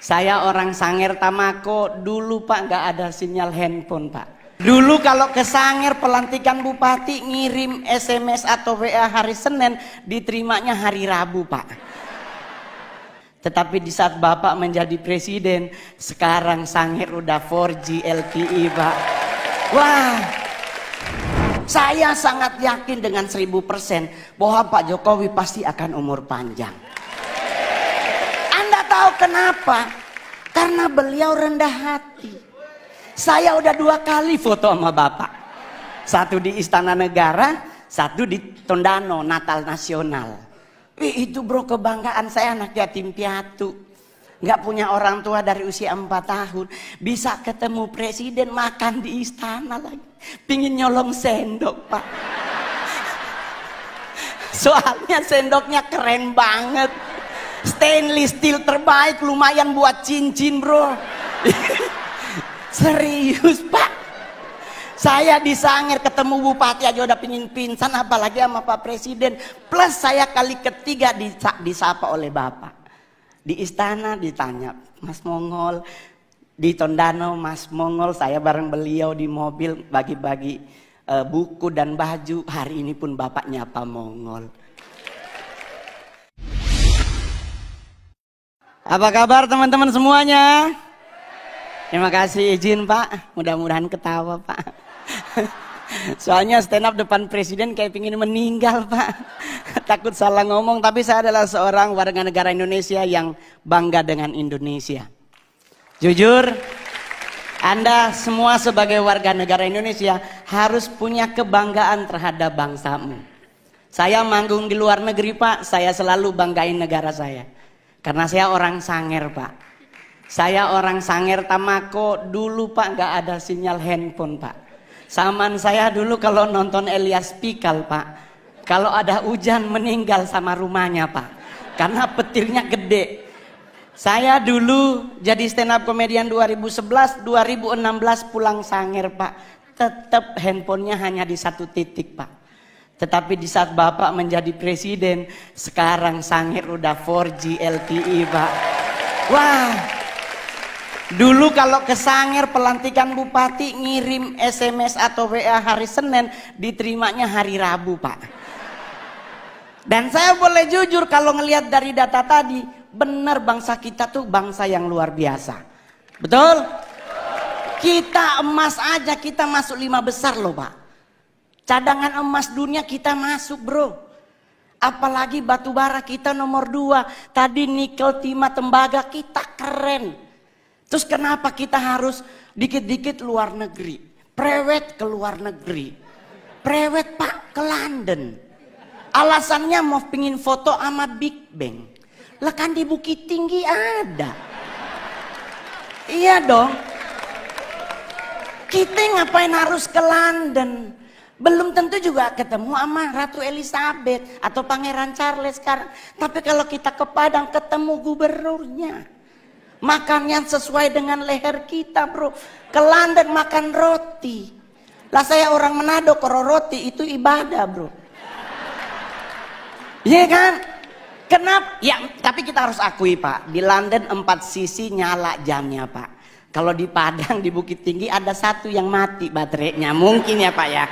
Saya orang Sanger Tamako, dulu Pak nggak ada sinyal handphone Pak. Dulu kalau ke Sanger pelantikan bupati ngirim SMS atau WA hari Senin, diterimanya hari Rabu Pak. Tetapi di saat Bapak menjadi presiden, sekarang Sanger udah 4G LTE Pak. Wah, saya sangat yakin dengan 1000% bahwa Pak Jokowi pasti akan umur panjang. Anda tahu kenapa? Karena beliau rendah hati. Saya udah 2 kali foto sama Bapak. Satu di Istana Negara, satu di Tondano, Natal Nasional. Itu bro, kebanggaan saya, anak yatim piatu. Nggak punya orang tua dari usia 4 tahun. Bisa ketemu presiden, makan di istana lagi. Pingin nyolong sendok Pak. Soalnya sendoknya keren banget. Stainless steel terbaik, lumayan buat cincin bro. Serius Pak. Saya di Sanger ketemu bupati aja udah pingin pingsan, apalagi sama Pak Presiden. Plus saya kali ketiga disapa oleh Bapak. Di istana ditanya, Mas Mongol. Di Tondano Mas Mongol, saya bareng beliau di mobil bagi-bagi buku dan baju. Hari ini pun Bapak nyapa Mongol. Apa kabar teman-teman semuanya? Terima kasih izin Pak, mudah-mudahan ketawa Pak. Soalnya stand up depan presiden kayak pingin meninggal Pak. Takut salah ngomong, tapi saya adalah seorang warga negara Indonesia yang bangga dengan Indonesia. Jujur, Anda semua sebagai warga negara Indonesia harus punya kebanggaan terhadap bangsamu. Saya manggung di luar negeri Pak, saya selalu banggain negara saya. Karena saya orang Sanger Pak. Saya orang Sanger Tamako, dulu Pak nggak ada sinyal handphone Pak. Zaman saya dulu kalau nonton Elias Pikal Pak, kalau ada hujan meninggal sama rumahnya Pak. Karena petirnya gede. Saya dulu jadi stand up komedian 2011, 2016 pulang Sanger Pak. Tetap handphonenya hanya di 1 titik Pak. Tetapi di saat Bapak menjadi presiden, sekarang Sanger udah 4G LTE Pak. Wah, dulu kalau ke Sanger pelantikan bupati ngirim SMS atau WA hari Senin, diterimanya hari Rabu Pak. Dan saya boleh jujur kalau ngelihat dari data tadi, benar bangsa kita tuh bangsa yang luar biasa. Betul? Kita emas aja kita masuk 5 besar loh Pak. Cadangan emas dunia kita masuk bro. Apalagi batu bara kita nomor 2. Tadi nikel, timah, tembaga kita keren. Terus kenapa kita harus dikit-dikit luar negeri? Prewed ke luar negeri. Prewed Pak ke London. Alasannya mau pingin foto sama Big Bang. Lah kan di Bukit Tinggi ada. Iya dong. Kita ngapain harus ke London? Belum tentu juga ketemu sama Ratu Elizabeth atau Pangeran Charles sekarang. Tapi kalau kita ke Padang ketemu gubernurnya. Makannya sesuai dengan leher kita bro. Ke London makan roti. Lah saya orang Manado, kalau roti itu ibadah bro. Iya kan? Kenapa? Ya tapi kita harus akui Pak. Di London 4 sisi nyala jamnya Pak. Kalau di Padang di Bukit Tinggi ada 1 yang mati baterainya. Mungkin ya Pak ya.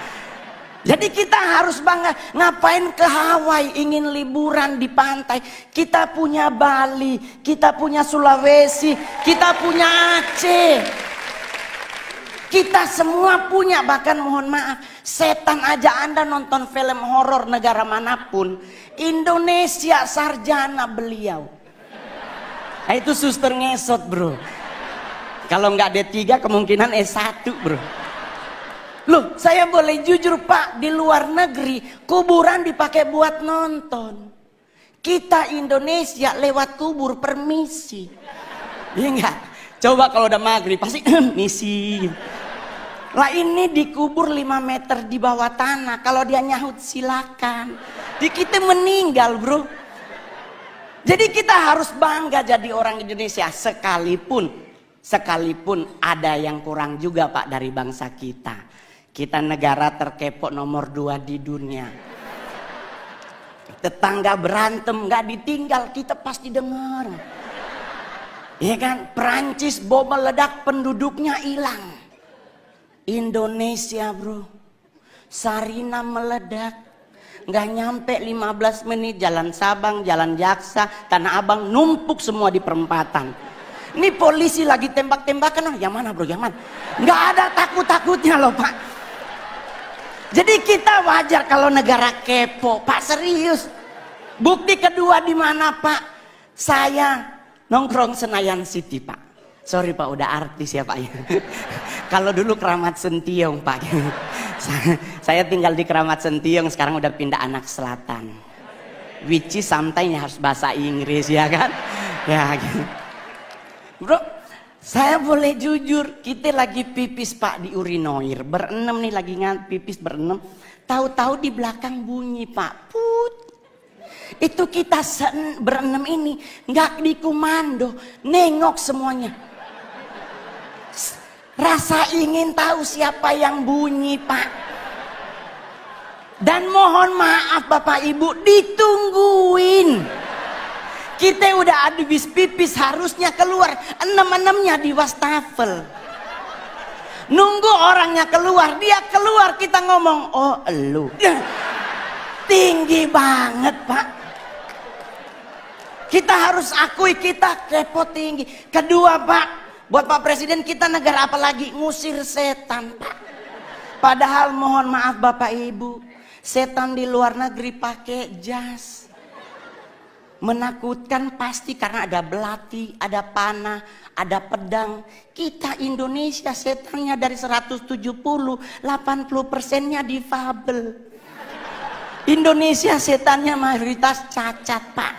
Jadi kita harus bangga. Ngapain ke Hawaii ingin liburan di pantai? Kita punya Bali, kita punya Sulawesi, kita punya Aceh. Kita semua punya, bahkan mohon maaf, setan aja Anda nonton film horor negara manapun, Indonesia sarjana beliau. Nah, itu suster ngesot bro. Kalau nggak D3 kemungkinan S1 bro. Loh, saya boleh jujur Pak, di luar negeri kuburan dipakai buat nonton. Kita Indonesia lewat kubur permisi. Iya enggak? Coba kalau udah maghrib pasti misi. Lah ini dikubur 5 meter di bawah tanah. Kalau dia nyahut silakan. Di kita meninggal bro. Jadi kita harus bangga jadi orang Indonesia sekalipun ada yang kurang juga Pak dari bangsa kita. Kita negara terkepo nomor 2 di dunia. Tetangga berantem nggak ditinggal, kita pasti dengar. Ya kan, Perancis bom meledak penduduknya hilang. Indonesia bro, Sarina meledak, nggak nyampe 15 menit jalan Sabang, jalan Jaksa, Tanah Abang numpuk semua di perempatan. Ini polisi lagi tembak-tembakan, yang mana bro, yang mana? Nggak ada takut-takutnya loh Pak. Jadi kita wajar kalau negara kepo, Pak, serius. Bukti kedua di mana Pak? Saya nongkrong Senayan City Pak. Sorry Pak, udah artis ya Pak ya. Kalau dulu Keramat Sentiong Pak. Saya tinggal di Keramat Sentiong, sekarang udah pindah Anak Selatan. Which is sometimes harus bahasa Inggris ya kan? Ya gitu. Bro, saya boleh jujur, kita lagi pipis Pak di urinoir. Berenam nih lagi pipis berenam. Tahu-tahu di belakang bunyi Pak. Put. Itu kita berenam ini nggak dikomando, nengok semuanya. Rasa ingin tahu siapa yang bunyi Pak. Dan mohon maaf Bapak Ibu, ditungguin. Kita udah habis pipis, harusnya keluar, enam-enamnya di wastafel. Nunggu orangnya keluar, dia keluar, kita ngomong, oh elu. Tinggi banget Pak. Kita harus akui kita kepo tinggi. Kedua Pak, buat Pak Presiden, kita negara apa lagi? Ngusir setan Pak. Padahal mohon maaf Bapak Ibu, setan di luar negeri pakai jas. Menakutkan pasti karena ada belati, ada panah, ada pedang. Kita Indonesia setannya dari 170, 80%-nya difabel. Indonesia setannya mayoritas cacat Pak.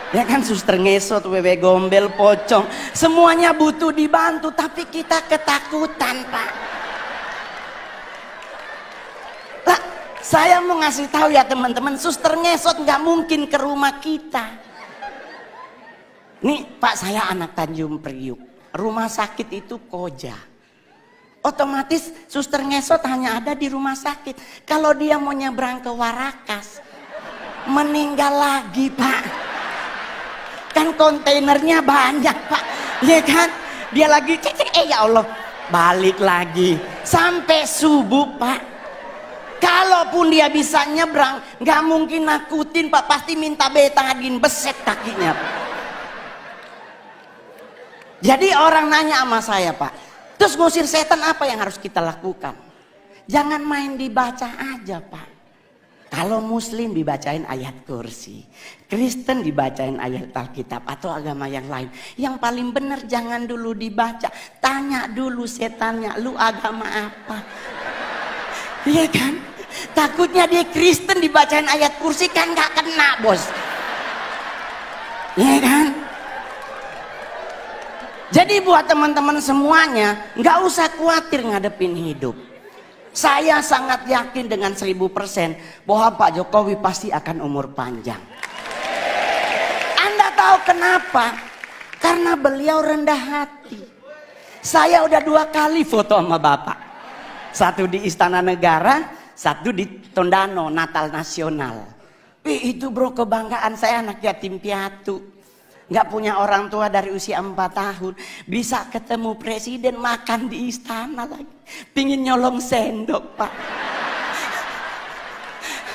Ya kan, suster ngesot, wewe gombel, pocong. Semuanya butuh dibantu, tapi kita ketakutan Pak. Lah, saya mau ngasih tahu ya teman-teman, suster ngesot nggak mungkin ke rumah kita. Nih Pak, saya anak Tanjung Priuk, rumah sakit itu Koja. Otomatis suster ngesot hanya ada di rumah sakit. Kalau dia mau nyebrang ke Warakas, meninggal lagi Pak. Kan kontainernya banyak Pak, ya kan? Dia lagi cek, ya Allah, balik lagi sampai subuh Pak. Kalaupun dia bisa nyebrang, nggak mungkin nakutin Pak, pasti minta betadin, beset kakinya Pak. Jadi orang nanya sama saya Pak, terus ngusir setan apa yang harus kita lakukan? Jangan main dibaca aja Pak. Kalau Muslim dibacain ayat kursi, Kristen dibacain ayat Alkitab atau agama yang lain. Yang paling benar jangan dulu dibaca, tanya dulu setannya, lu agama apa? Iya kan? Takutnya dia Kristen dibacain ayat kursi kan gak kena bos. Iya kan? Jadi buat teman-teman semuanya, nggak usah khawatir ngadepin hidup. Saya sangat yakin dengan 1000% bahwa Pak Jokowi pasti akan umur panjang. Anda tahu kenapa? Karena beliau rendah hati. Saya udah 2 kali foto sama Bapak. Satu di Istana Negara, satu di Tondano, Natal Nasional. Itu bro, kebanggaan saya, anak yatim piatu. Nggak punya orang tua dari usia 4 tahun, bisa ketemu presiden, makan di istana lagi. Pingin nyolong sendok Pak.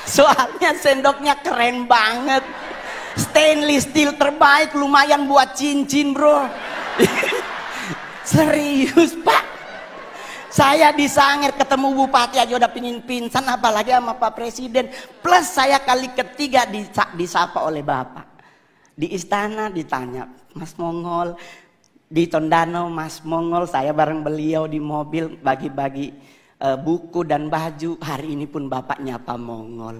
Soalnya sendoknya keren banget, stainless steel terbaik, lumayan buat cincin bro. Serius Pak. Saya di Sangir ketemu bupati aja udah pingin pingsan, apalagi sama Pak Presiden. Plus saya kali ketiga disapa oleh Bapak. Di istana ditanya, Mas Mongol. Di Tondano, Mas Mongol. Saya bareng beliau di mobil bagi-bagi buku dan baju. Hari ini pun Bapak nyapa Mongol.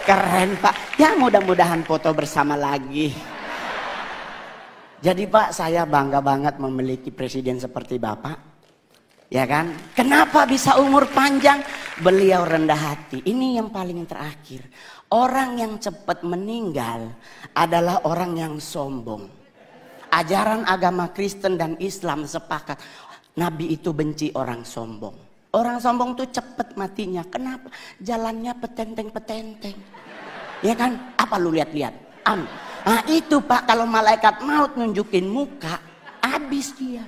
Keren Pak. Ya mudah-mudahan foto bersama lagi. Jadi Pak, saya bangga banget memiliki presiden seperti Bapak. Ya kan? Kenapa bisa umur panjang? Beliau rendah hati. Ini yang paling terakhir. Orang yang cepat meninggal adalah orang yang sombong. Ajaran agama Kristen dan Islam sepakat, Nabi itu benci orang sombong. Orang sombong tuh cepat matinya. Kenapa? Jalannya petenteng-petenteng. Ya kan? Apa lu lihat-lihat? Nah itu Pak, kalau malaikat maut nunjukin muka, habis dia.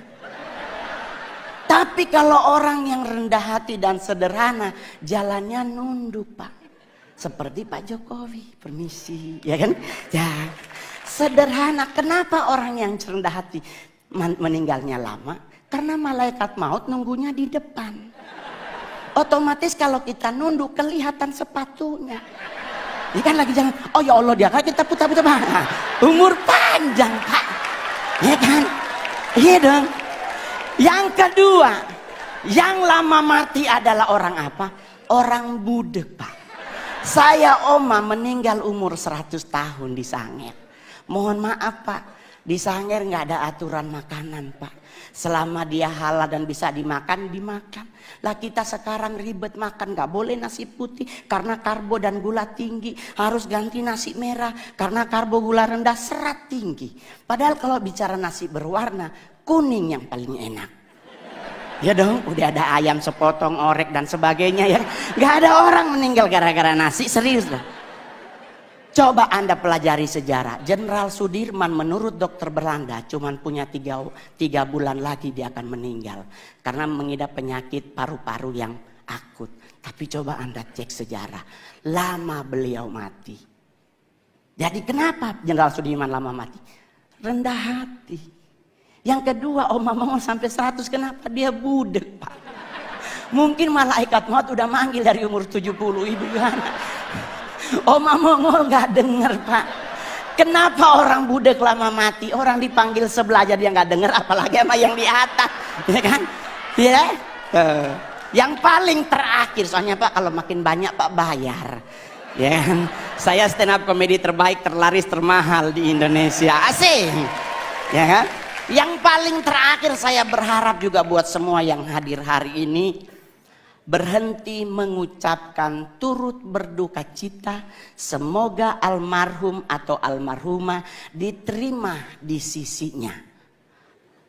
Tapi kalau orang yang rendah hati dan sederhana, jalannya nunduk Pak. Seperti Pak Jokowi, permisi, ya kan? Ya, sederhana. Kenapa orang yang rendah hati meninggalnya lama? Karena malaikat maut nunggunya di depan. Otomatis kalau kita nunduk kelihatan sepatunya. Ini kan lagi jalan, oh ya Allah dia kan kita putar-putar. Nah, umur panjang Pak, ya kan? Iya dong. Yang kedua, yang lama mati adalah orang apa? Orang budek Pak. Saya oma meninggal umur 100 tahun di Sangir. Mohon maaf Pak, di Sangir nggak ada aturan makanan Pak. Selama dia halal dan bisa dimakan, dimakan. Lah kita sekarang ribet makan, nggak boleh nasi putih karena karbo dan gula tinggi. Harus ganti nasi merah karena karbo gula rendah, serat tinggi. Padahal kalau bicara nasi berwarna, kuning yang paling enak. Ya dong, udah ada ayam sepotong, orek dan sebagainya ya. Nggak ada orang meninggal gara-gara nasi, serius lah. Coba Anda pelajari sejarah. Jenderal Sudirman menurut dokter Belanda cuman punya 3 bulan lagi dia akan meninggal. Karena mengidap penyakit paru-paru yang akut. Tapi coba Anda cek sejarah. Lama beliau mati. Jadi kenapa Jenderal Sudirman lama mati? Rendah hati. Yang kedua, Oma mau sampai 100, kenapa dia budek Pak? Mungkin malaikat maut udah manggil dari umur 70, ibu gimana? Oma Mongol nggak dengar Pak. Kenapa orang budek lama mati? Orang dipanggil sebelah aja dia nggak dengar, apalagi sama yang di atas, ya kan? Ya. Yang paling terakhir, soalnya Pak kalau makin banyak Pak bayar. Ya kan? Saya stand up komedi terbaik, terlaris, termahal di Indonesia. Asik. Ya kan? Yang paling terakhir saya berharap juga buat semua yang hadir hari ini, berhenti mengucapkan turut berduka cita. Semoga almarhum atau almarhumah diterima di sisinya.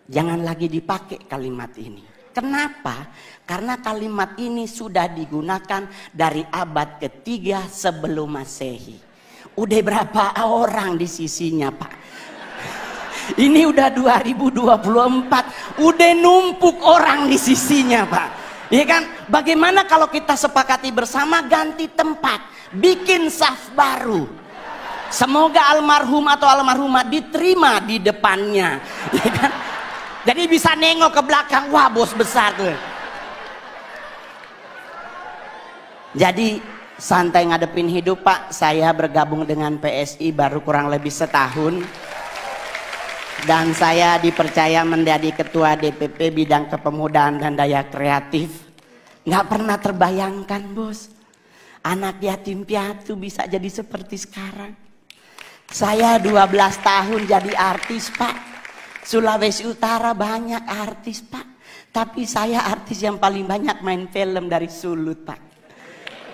Jangan lagi dipakai kalimat ini. Kenapa? Karena kalimat ini sudah digunakan dari abad ketiga sebelum Masehi. Udah berapa orang di sisinya Pak? Ini udah 2024, udah numpuk orang di sisinya Pak. Ya kan? Bagaimana kalau kita sepakati bersama ganti tempat, bikin saf baru. Semoga almarhum atau almarhumah diterima di depannya. Ya kan? Jadi bisa nengok ke belakang, wah bos besar tuh. Jadi santai ngadepin hidup Pak. Saya bergabung dengan PSI baru kurang lebih setahun. Dan saya dipercaya menjadi ketua DPP bidang kepemudaan dan daya kreatif. Nggak pernah terbayangkan bos, anak yatim piatu bisa jadi seperti sekarang. Saya 12 tahun jadi artis Pak. Sulawesi Utara banyak artis Pak. Tapi saya artis yang paling banyak main film dari Sulut Pak.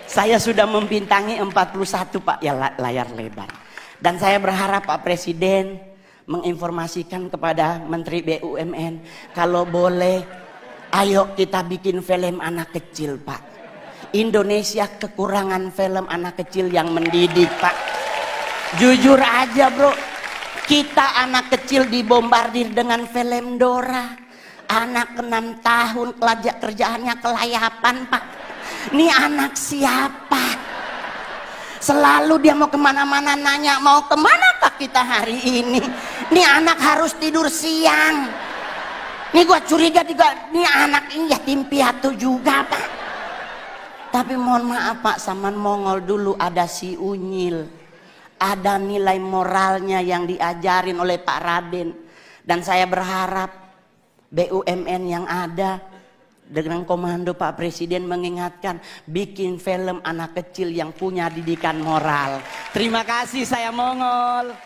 Saya sudah membintangi 41 Pak ya layar lebar. Dan saya berharap Pak Presiden menginformasikan kepada Menteri BUMN, kalau boleh ayo kita bikin film anak kecil Pak. Indonesia kekurangan film anak kecil yang mendidik Pak. Jujur aja bro, kita anak kecil dibombardir dengan film Dora. Anak 6 tahun kerjaannya kelayapan Pak. Ini anak siapa? Selalu dia mau kemana-mana nanya, mau kemanakah kita hari ini? Nih anak harus tidur siang. Nih gua curiga juga, nih anak ini yatim piatu juga Pak. Tapi mohon maaf Pak, zaman Mongol dulu ada si Unyil. Ada nilai moralnya yang diajarin oleh Pak Raden. Dan saya berharap BUMN yang ada dengan komando Pak Presiden mengingatkan, bikin film anak kecil yang punya didikan moral. Terima kasih, saya Mongol.